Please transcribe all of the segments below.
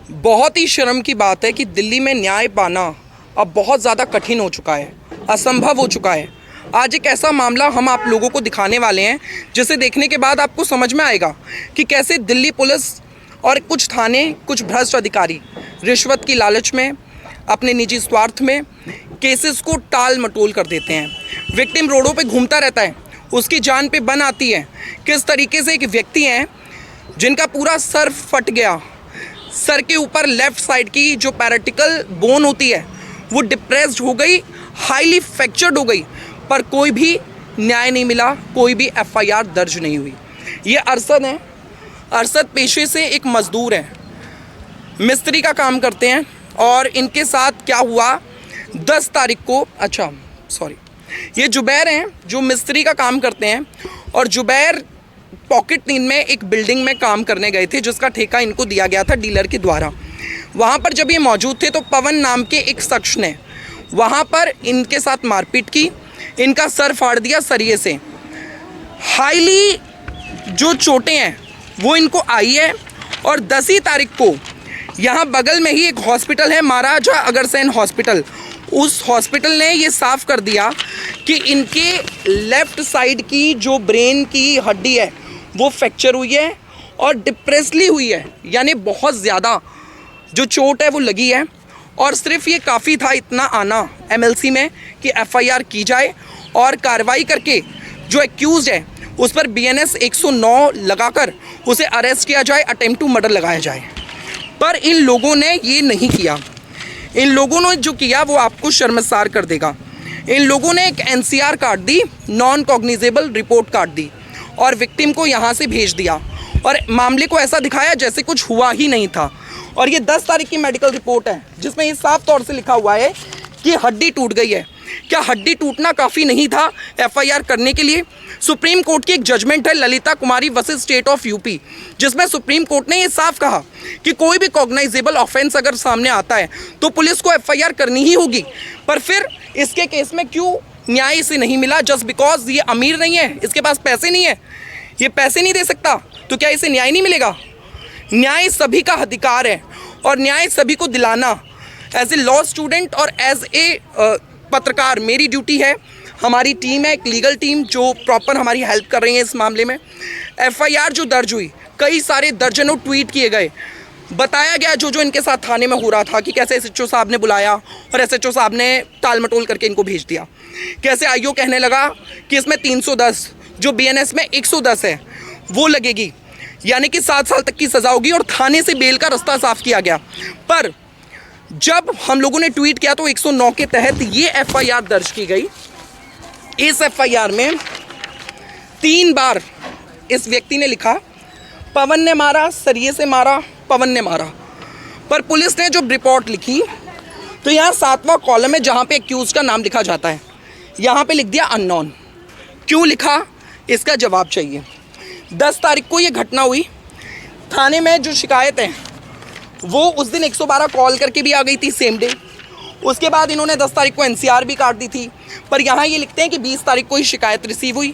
बहुत ही शर्म की बात है कि दिल्ली में न्याय पाना अब बहुत ज़्यादा कठिन हो चुका है, असंभव हो चुका है। आज एक ऐसा मामला हम आप लोगों को दिखाने वाले हैं जिसे देखने के बाद आपको समझ में आएगा कि कैसे दिल्ली पुलिस और कुछ थाने, कुछ भ्रष्ट अधिकारी रिश्वत की लालच में, अपने निजी स्वार्थ में केसेस को टाल मटोल कर देते हैं। विक्टिम रोडों पे घूमता रहता है, उसकी जान पे बन आती है। किस तरीके से एक व्यक्ति हैं जिनका पूरा सर फट गया, सर के ऊपर लेफ्ट साइड की जो पैराटिकल बोन होती है वो डिप्रेस्ड हो गई, हाईली फ्रैक्चर्ड हो गई, पर कोई भी न्याय नहीं मिला, कोई भी एफआईआर दर्ज नहीं हुई। ये अरशद हैं। अरशद पेशे से एक मज़दूर हैं, मिस्त्री का काम करते हैं। और इनके साथ क्या हुआ 10 तारीख को, ये जुबैर हैं जो मिस्त्री का काम करते हैं। और जुबैर पॉकेट 3 में एक बिल्डिंग में काम करने गए थे जिसका ठेका इनको दिया गया था डीलर के द्वारा। वहाँ पर जब ये मौजूद थे तो पवन नाम के एक शख्स ने वहाँ पर इनके साथ मारपीट की, इनका सर फाड़ दिया सरिये से। हाईली जो चोटें हैं वो इनको आई है। और 10 ही तारीख को यहाँ बगल में ही एक हॉस्पिटल है, महाराजा अग्रसेन हॉस्पिटल, उस हॉस्पिटल ने ये साफ कर दिया कि इनके लेफ़्ट साइड की जो ब्रेन की हड्डी है वो फ्रैक्चर हुई है और डिप्रेसली हुई है, यानी बहुत ज़्यादा जो चोट है वो लगी है। और सिर्फ ये काफ़ी था इतना आना एमएलसी में कि एफआईआर की जाए और कार्रवाई करके जो एक्यूज़ है उस पर बीएनएस 109 लगाकर उसे अरेस्ट किया जाए, अटेम्प्ट टू मर्डर लगाया जाए। पर इन लोगों ने ये नहीं किया। इन लोगों ने जो किया वो आपको शर्मसार कर देगा। इन लोगों ने एक एनसीआर काट दी, नॉन कॉग्निजेबल रिपोर्ट काट दी और विक्टिम को यहाँ से भेज दिया और मामले को ऐसा दिखाया जैसे कुछ हुआ ही नहीं था। और ये 10 तारीख की मेडिकल रिपोर्ट है जिसमें ये साफ तौर से लिखा हुआ है कि हड्डी टूट गई है। क्या हड्डी टूटना काफ़ी नहीं था एफआईआर करने के लिए? सुप्रीम कोर्ट की एक जजमेंट है ललिता कुमारी वर्सेस स्टेट ऑफ यूपी, जिसमें सुप्रीम कोर्ट ने ये साफ कहा कि कोई भी कॉग्नाइजेबल ऑफेंस अगर सामने आता है तो पुलिस को एफआईआर करनी ही होगी। पर फिर इसके केस में क्यों न्याय इसे नहीं मिला? जस्ट बिकॉज ये अमीर नहीं है, इसके पास पैसे नहीं है, ये पैसे नहीं दे सकता, तो क्या इसे न्याय नहीं मिलेगा? न्याय सभी का अधिकार है और न्याय सभी को दिलाना एज ए लॉ स्टूडेंट और एज ए पत्रकार मेरी ड्यूटी है। हमारी टीम है, एक लीगल टीम जो प्रॉपर हमारी हेल्प कर रही है इस मामले में। एफआईआर जो दर्ज हुई, कई सारे दर्जनों ट्वीट किए गए, बताया गया जो इनके साथ थाने में हो रहा था कि कैसे एसएचओ साहब ने बुलाया और एसएचओ साहब ने टाल मटोल करके इनको भेज दिया। कैसे आईओ कहने लगा कि इसमें 310 जो बीएनएस में 110 है वो लगेगी, यानी कि 7 साल तक की सज़ा होगी और थाने से बेल का रास्ता साफ किया गया। पर जब हम लोगों ने ट्वीट किया तो 109 के तहत ये एफआईआर दर्ज की गई। इस एफआईआर में 3 बार इस व्यक्ति ने लिखा पवन ने मारा, सरिये से मारा, पवन ने मारा। पर पुलिस ने जो रिपोर्ट लिखी तो यहाँ 7वां कॉलम है जहाँ पे एक्यूज का नाम लिखा जाता है, यहाँ पे लिख दिया अननोन। क्यों लिखा, इसका जवाब चाहिए। 10 तारीख को ये घटना हुई। थाने में जो शिकायत है वो उस दिन 112 कॉल करके भी आ गई थी सेम डे। उसके बाद इन्होंने 10 तारीख को एनसीआर भी काट दी थी। पर यहाँ ये लिखते हैं कि 20 तारीख को ही शिकायत रिसीव हुई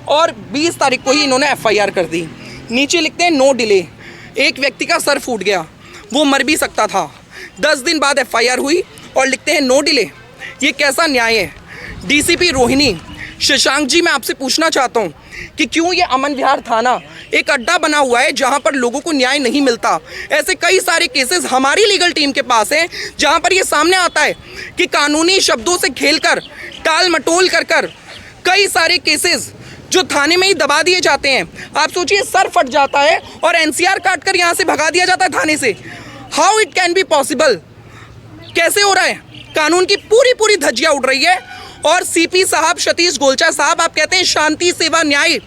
और 20 तारीख को ही इन्होंने एफआईआर कर दी। नीचे लिखते हैं नो डिले। एक व्यक्ति का सर फूट गया, वो मर भी सकता था, 10 दिन बाद एफआईआर हुई और लिखते हैं नो डिले। ये कैसा न्याय है? डीसीपी रोहिणी शशांक जी, मैं आपसे पूछना चाहता हूँ कि क्यों ये अमन विहार थाना एक अड्डा बना हुआ है जहाँ पर लोगों को न्याय नहीं मिलता? ऐसे कई सारे केसेस हमारी लीगल टीम के पास हैं जहाँ पर ये सामने आता है कि कानूनी शब्दों से खेलकर, टाल मटोल कर कई सारे केसेस जो थाने में ही दबा दिए जाते हैं। आप सोचिए, सर फट जाता है और एनसीआर काट कर यहाँ से भगा दिया जाता है थाने से। How it can be possible? कैसे हो रहा है? कानून की पूरी धज्जियाँ उड़ रही है। और सीपी साहब, सतीश गोलचा साहब, आप कहते हैं शांति सेवा न्याय।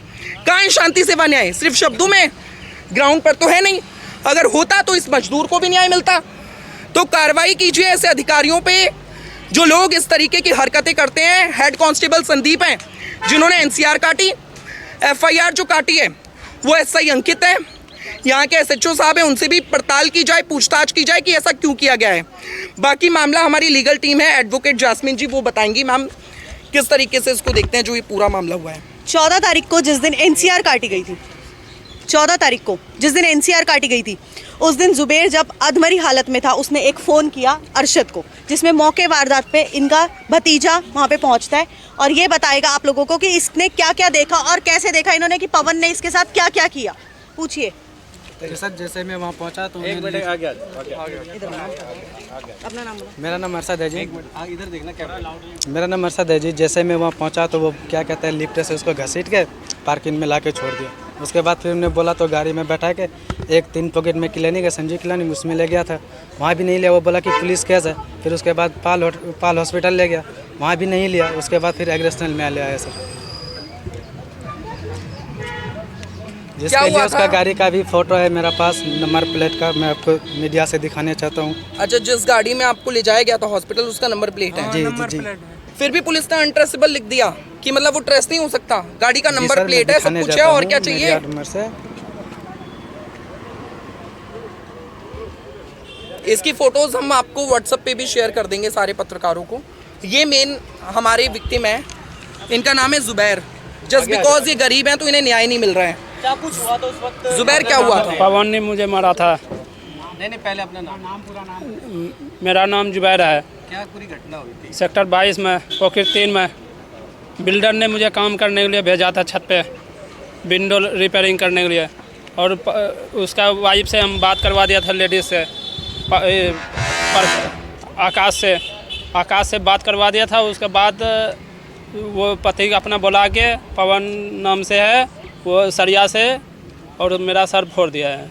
कहाँ है शांति सेवा न्याय? सिर्फ शब्दों में, ग्राउंड पर तो है नहीं। अगर होता तो इस मजदूर को भी न्याय मिलता। तो कार्रवाई कीजिए ऐसे अधिकारियों पे जो लोग इस तरीके की हरकतें करते हैं। हेड कांस्टेबल संदीप हैं जिन्होंने एनसीआर काटी, एफआईआर जो काटी है वो एसआई अंकित है। यहाँ के एसएचओ साहब हैं, उनसे भी पड़ताल की जाए, पूछताछ की जाए कि ऐसा क्यों किया गया है। बाकी मामला हमारी लीगल टीम है, एडवोकेट जास्मिन जी, वो बताएंगी मैम किस तरीके से इसको देखते हैं जो ये पूरा मामला हुआ है। 14 तारीख को जिस दिन एनसीआर काटी गई थी 14 तारीख को जिस दिन एनसीआर काटी गई थी, उस दिन जुबैर जब अधमरी हालत में था उसने एक फ़ोन किया अरशद को, जिसमें मौके वारदात पे इनका भतीजा वहाँ पे पहुँचता है और ये बताएगा आप लोगों को कि इसने क्या क्या देखा और कैसे देखा इन्होंने, कि पवन ने इसके साथ क्या क्या किया। पूछिए। जैसे मैं वहाँ पहुँचा तो एक मिनट आ गया अपना नाम मेरा नाम अरशद है जी। इधर देखना क्या मेरा नाम अरशद है जी। जैसे मैं वहाँ पहुँचा तो वो क्या कहते हैं लिफ्ट से उसको घसीट के पार्किंग में ला के छोड़ दिया। उसके बाद फिर उन्हें बोला तो गाड़ी में बैठा के एक 3 पॉकेट में क्लिनिक है संजीव क्लिनिक, उसमें ले गया था। वहाँ भी नहीं लिया, वो बोला कि पुलिस केस है। फिर उसके बाद पाल हॉस्पिटल ले गया, वहाँ भी नहीं लिया। उसके बाद फिर एग्रेशनल में ले आया सर, जिसके लिए उसका गाड़ी का भी फोटो है मेरे पास, नंबर प्लेट का, मैं आपको मीडिया से दिखाने चाहता हूँ। अच्छा, जिस गाड़ी में आपको ले जाया गया था हॉस्पिटल, उसका नंबर प्लेट है? जी जी जी। फिर भी पुलिस ने अनट्रेसेबल लिख दिया कि मतलब वो ट्रेस नहीं हो सकता, गाड़ी का नंबर प्लेट है, सब कुछ है, और क्या चाहिए? से इसकी फोटोज हम आपको व्हाट्सएप पे भी शेयर कर देंगे सारे पत्रकारों को। ये मेन हमारे विक्टिम है, इनका नाम है जुबैर। जस्ट बिकॉज ये गरीब हैं तो इन्हें न्याय नहीं मिल रहा है। क्या कुछ हुआ था उस वक्त? जुबैर क्या हुआ था? पवन ने मुझे मारा था। नहीं पहले अपना नाम पूरा नाम। मेरा नाम जुबैर है। क्या पूरी घटना हुई थी? सेक्टर 22 में पॉकेट 3 में बिल्डर ने मुझे काम करने के लिए भेजा था छत पे, विंडो रिपेयरिंग करने के लिए। और उसका वाइफ से हम बात करवा दिया था, लेडीज़ से, आकाश से बात करवा दिया था। उसके बाद वो पति अपना बुला के, पवन नाम से है, वो सरिया से और मेरा सर फोड़ दिया है।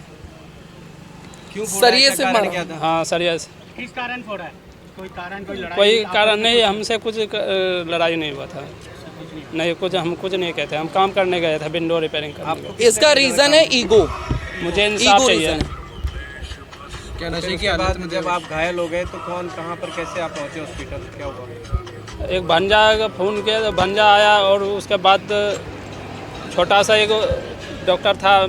क्यों फोड़ा? सरिये से मारा? क्या था? हाँ, सरिया से। किस कारण फोड़ा है? कोई कारण, कोई लड़ाई? कोई कारण नहीं, हमसे कुछ लड़ाई नहीं हुआ था। नहीं, हम कुछ नहीं कहते, हम काम करने गए थे, विंडो रिपेयरिंग करने। इसका रीजन है ईगो। मुझे इंसाफ ईगो चाहिए। रीजन है। क्या नशे की हालत में जब आप घायल हो गए तो कौन, कहाँ पर, कैसे आप पहुँचे हॉस्पिटल, क्या हुआ? एक भंजा का फ़ोन किया तो भंजा आया, और उसके बाद छोटा सा एक डॉक्टर था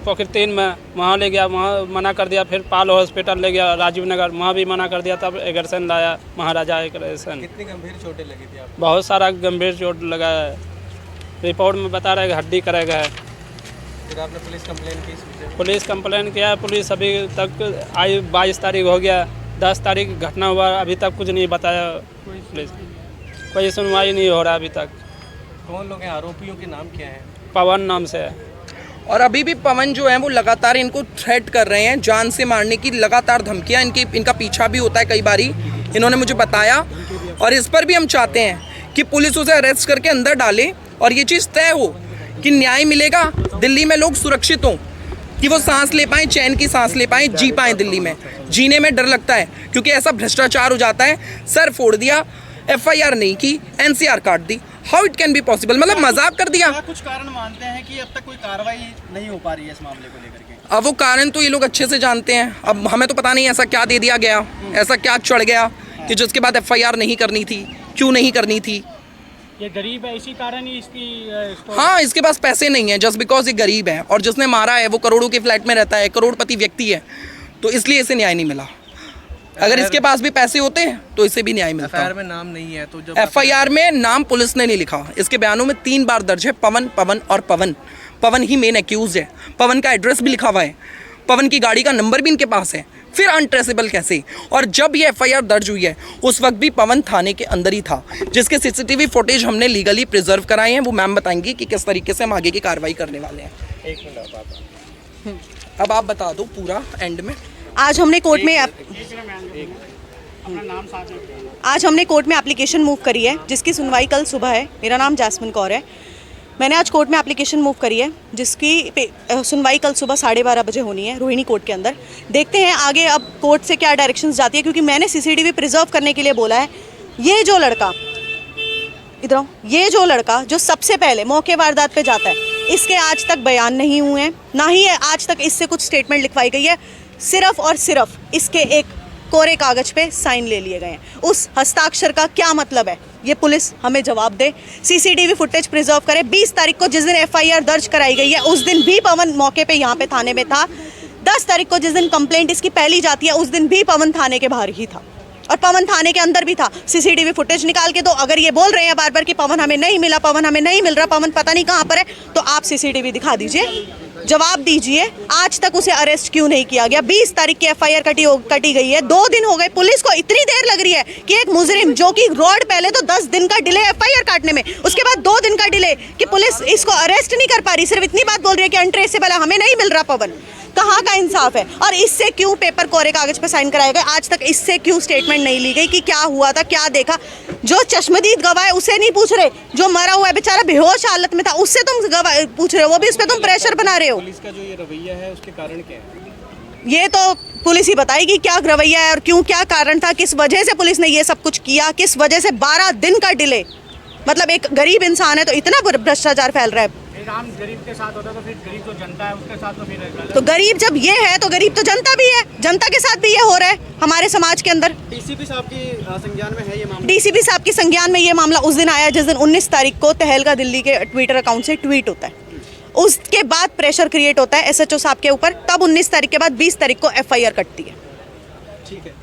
पॉकेट 3 में, वहाँ ले गया, वहाँ मना कर दिया। फिर पाल हॉस्पिटल ले गया राजीव नगर, वहाँ भी मना कर दिया। तब एग्रेशन लाया, महाराजा एग्रेशन। कितनी गंभीर चोटें लगी थी आपको? बहुत सारा गंभीर चोट लगा है। रिपोर्ट में बता रहे हैं हड्डी करेगा है। फिर आपने पुलिस कंप्लेन की इस विषय में? पुलिस कंप्लेन किया है। पुलिस अभी तक आई, 22 तारीख हो गया, 10 तारीख घटना हुआ, अभी तक कुछ नहीं बताया पुलिस। कोई सुनवाई नहीं हो रहा अभी तक। कौन लोग हैं? आरोपियों के नाम क्या हैं? पवन नाम से है। और अभी भी पवन जो है वो लगातार इनको थ्रेट कर रहे हैं, जान से मारने की लगातार धमकियां, इनका पीछा भी होता है कई बारी, इन्होंने मुझे बताया। और इस पर भी हम चाहते हैं कि पुलिस उसे अरेस्ट करके अंदर डाले और ये चीज़ तय हो कि न्याय मिलेगा, दिल्ली में लोग सुरक्षित हों, कि वो सांस ले पाएँ, चैन की सांस ले पाएँ, जी पाएँ। दिल्ली में जीने में डर लगता है क्योंकि ऐसा भ्रष्टाचार हो जाता है। सर फोड़ दिया, FIR नहीं की, NCR काट दी। How it can be possible? मतलब मजाक कर दिया। क्या कुछ कारण मानते हैं कि अब तक कोई कार्रवाई नहीं हो पा रही है इस मामले को लेकर के? अब वो कारण तो ये लोग अच्छे से जानते हैं, अब हमें तो पता नहीं ऐसा क्या दे दिया गया, ऐसा क्या चढ़ गया कि जिसके बाद FIR नहीं करनी थी, क्यों नहीं करनी थी? ये गरीब है, इसी कारण ही इसकी हाँ, इसके पास पैसे नहीं है, जस्ट बिकॉज ये गरीब है, और जिसने मारा है वो करोड़ों के फ्लैट में रहता है, करोड़पति व्यक्ति है, तो इसलिए इसे न्याय नहीं मिला। अगर इसके पास भी पैसे होते तो इसे भी न्याय मिलता। FIR में नाम नहीं है तो जब FIR में नाम पुलिस ने नहीं लिखा। इसके बयानों में 3 बार दर्ज है पवन, पवन और पवन। पवन ही मेन एक्यूज है। पवन का एड्रेस भी लिखा हुआ है, पवन की गाड़ी का नंबर भी इनके पास है, फिर अनट्रेसेबल कैसे? और जब ये FIR दर्ज हुई है उस वक्त भी पवन थाने के अंदर ही था, जिसके CCTV फुटेज हमने लीगली प्रिजर्व कराए हैं। वो मैम बताएंगी कि किस तरीके से हम आगे की कार्रवाई करने वाले हैं। एक मिनट अब आप बता दो पूरा एंड में। आज हमने कोर्ट में अपना नाम साथ में आज हमने कोर्ट में एप्लीकेशन मूव करी है, जिसकी सुनवाई कल सुबह है। मेरा नाम जैस्मिन कौर है। मैंने आज कोर्ट में एप्लीकेशन मूव करी है, जिसकी सुनवाई कल सुबह 12:30 बजे होनी है रोहिणी कोर्ट के अंदर। देखते हैं आगे अब कोर्ट से क्या डायरेक्शंस जाती है, क्योंकि मैंने CCTV प्रिजर्व करने के लिए बोला है। ये जो लड़का, इधर आओ, ये जो लड़का जो सबसे पहले मौके वारदात पे जाता है, इसके आज तक बयान नहीं हुए हैं, ना ही आज तक इससे कुछ स्टेटमेंट लिखवाई गई है। सिर्फ और सिर्फ इसके एक कोरे कागज पे साइन ले लिए गए हैं। उस हस्ताक्षर का क्या मतलब है, ये पुलिस हमें जवाब दे। CCTV फुटेज प्रिजर्व करे। 20 तारीख को जिस दिन FIR दर्ज कराई गई है उस दिन भी पवन मौके पे यहाँ पे थाने में था। 10 तारीख को जिस दिन कंप्लेंट इसकी पहली जाती है उस दिन भी पवन थाने के बाहर ही था, और पवन थाने के अंदर भी था। CCTV फुटेज निकाल के दो। अगर ये बोल रहे हैं बार बार कि पवन हमें नहीं मिला, पवन हमें नहीं मिल रहा, पवन पता नहीं कहाँ पर है, तो आप CCTV दिखा दीजिए। जवाब दीजिए, आज तक उसे अरेस्ट क्यों नहीं किया गया? 20 तारीख की एफआईआर कटी गई है, 2 दिन हो गए, पुलिस को इतनी देर लग रही है कि एक मुजरिम जो कि रोड पहले तो 10 दिन का डिले एफआईआर काटने में, उसके बाद 2 दिन का डिले कि पुलिस इसको अरेस्ट नहीं कर पा रही, सिर्फ इतनी बात बोल रही है कि अनट्रेसेबल है, हमें नहीं मिल रहा पवन। कहाँ का इंसाफ है? और इससे क्यों पेपर कोरे कागज पे साइन कराए गए? आज तक इससे क्यों स्टेटमेंट नहीं ली गई कि क्या हुआ था, क्या देखा? जो चश्मदीद गवाह है उसे नहीं पूछ रहे, जो मरा हुआ है बेचारा बेहोश हालत में था उससे तुम गवाह पूछ रहे हो, वो भी उस पर तुम प्रेशर बना रहे हो। पुलिस का जो ये रवैया है उसके कारण क्या है? ये तो पुलिस ही बताएगी क्या रवैया है और क्यों, क्या कारण था, किस वजह से पुलिस ने ये सब कुछ किया, किस वजह से 12 दिन का डिले। मतलब एक गरीब इंसान है तो इतना भ्रष्टाचार फैल रहा है। राम गरीब के साथ होता तो फिर गरीब जो जनता है उसके साथ तो फिर तो गरीब जब ये है तो गरीब तो जनता भी है, जनता के साथ भी ये हो रहा है हमारे समाज के अंदर। डीसीपी साहब की संज्ञान में है ये मामला? डीसीपी साहब की संज्ञान में ये मामला उस दिन आया जिस दिन 19 तारीख को तहलका दिल्ली के ट्विटर अकाउंट से ट्वीट होता है, उसके बाद प्रेशर क्रिएट होता है एसएचओ साहब के ऊपर, तब 19 तारीख के बाद 20 तारीख को एफआईआर कटती है। ठीक है।